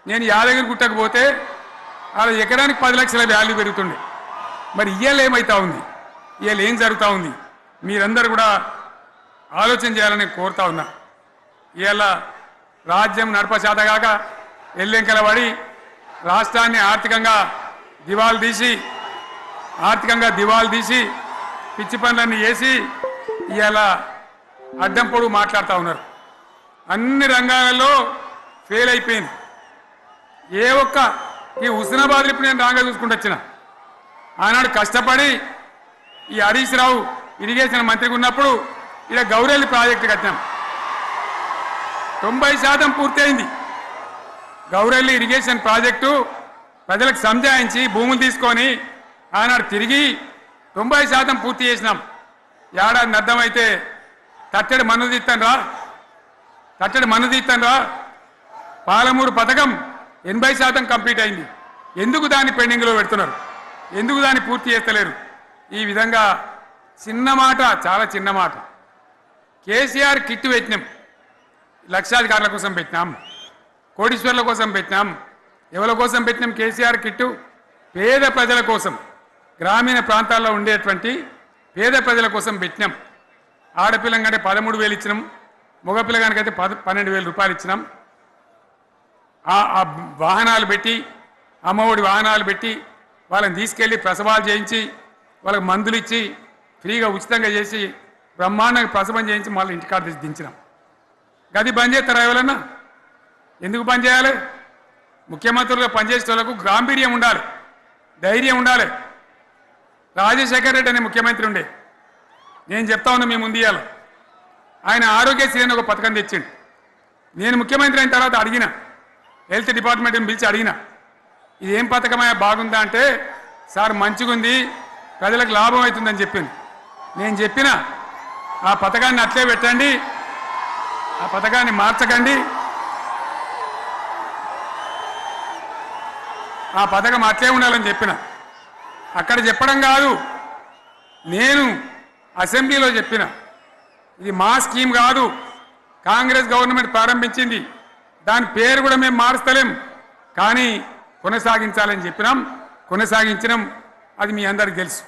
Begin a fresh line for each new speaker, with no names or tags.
నేను యాదగిరి గుట్టకు పోతే అలా ఎకరానికి 10 లక్షల వాల్యూ పెరుగుతుండే. మరి ఇవాళ ఏమవుతా ఉంది, ఇవాళ ఏం జరుగుతూ ఉంది, మీరందరూ కూడా ఆలోచన చేయాలని కోరుతా ఉన్నా. ఇవాళ రాజ్యం నడపచేతగాక ఎల్లెంకల పడి రాష్ట్రాన్ని ఆర్థికంగా దివాలు తీసి పిచ్చి పనులన్నీ చేసి ఇవాళ అడ్డం పొడుగు మాట్లాడుతూ ఉన్నారు. అన్ని రంగాలలో ఫెయిల్ అయిపోయింది. ఏ ఒక్క ఈ హుస్నాబాద్ ఇప్పుడు నేను రాగా చూసుకుంటూ వచ్చిన ఆనాడు కష్టపడి ఈ హరీష్ రావు ఇరిగేషన్ మంత్రిగా ఉన్నప్పుడు ఇలా గౌరెల్లి ప్రాజెక్టు కట్టినాం. 90% పూర్తయింది. గౌరెల్లి ఇరిగేషన్ ప్రాజెక్టు ప్రజలకు సంజాయించి భూములు తీసుకొని ఆనాడు తిరిగి 90% పూర్తి చేసినాం. ఏడాది అర్థమైతే తట్టడి మన్ను తీస్తాను రా పాలమూరు పథకం 80% కంప్లీట్ అయింది. ఎందుకు దాన్ని పెండింగ్లో పెడుతున్నారు, ఎందుకు దాన్ని పూర్తి చేస్తలేరు? ఈ విధంగా చిన్న మాట, చాలా చిన్న మాట. కేసీఆర్ కిట్టు పెట్టినాం, లక్షాధికారుల కోసం పెట్టినాం, కోటీశ్వర్ల కోసం పెట్టినాం. ఎవరి కోసం పెట్టినాం కేసీఆర్ కిట్టు? పేద ప్రజల కోసం, గ్రామీణ ప్రాంతాల్లో ఉండేటువంటి పేద ప్రజల కోసం పెట్టినాం. ఆడపిల్లగానే 13,000 ఇచ్చినాం, మగపిల్లగానికైతే 12,000 రూపాయలు ఇచ్చినాం. ఆ వాహనాలు పెట్టి, అమ్మఒడి వాహనాలు పెట్టి వాళ్ళని తీసుకెళ్ళి ప్రసవాలు చేయించి వాళ్ళకి మందులు ఇచ్చి ఫ్రీగా ఉచితంగా చేసి బ్రహ్మాండంగా ప్రసవం చేయించి మళ్ళీ ఇంటికాడ దించినాం. గది బంద్ చేస్తారా ఎవరన్నా? ఎందుకు బంద్ చేయాలి? ముఖ్యమంత్రులుగా పనిచేసే వాళ్ళకు గాంభీర్యం ఉండాలి, ధైర్యం ఉండాలి. రాజశేఖర రెడ్డి అనే ముఖ్యమంత్రి ఉండే, నేను చెప్తా ఉన్నా మీ ముందు ఇయ్యాల. ఆయన ఆరోగ్యశ్రీ అని ఒక పథకం తెచ్చిండు. నేను ముఖ్యమంత్రి అయిన తర్వాత అడిగిన, హెల్త్ డిపార్ట్మెంట్ని పిలిచి అడిగిన, ఇది ఏం పథకమయ్యా, బాగుందా అంటే సార్ మంచిగుంది, ప్రజలకు లాభం అవుతుందని చెప్పింది. నేను చెప్పిన ఆ పథకాన్ని అట్లే పెట్టండి, ఆ పథకాన్ని మార్చకండి, ఆ పథకం అట్లే ఉండాలని చెప్పిన. అక్కడ చెప్పడం కాదు, నేను అసెంబ్లీలో చెప్పిన, ఇది మా స్కీమ్ కాదు, కాంగ్రెస్ గవర్నమెంట్ ప్రారంభించింది, దాని పేరు కూడా మేము మారుస్తలేం, కానీ కొనసాగించాలని చెప్పినాం, కొనసాగించినాం. అది మీ అందరికీ తెలుసు.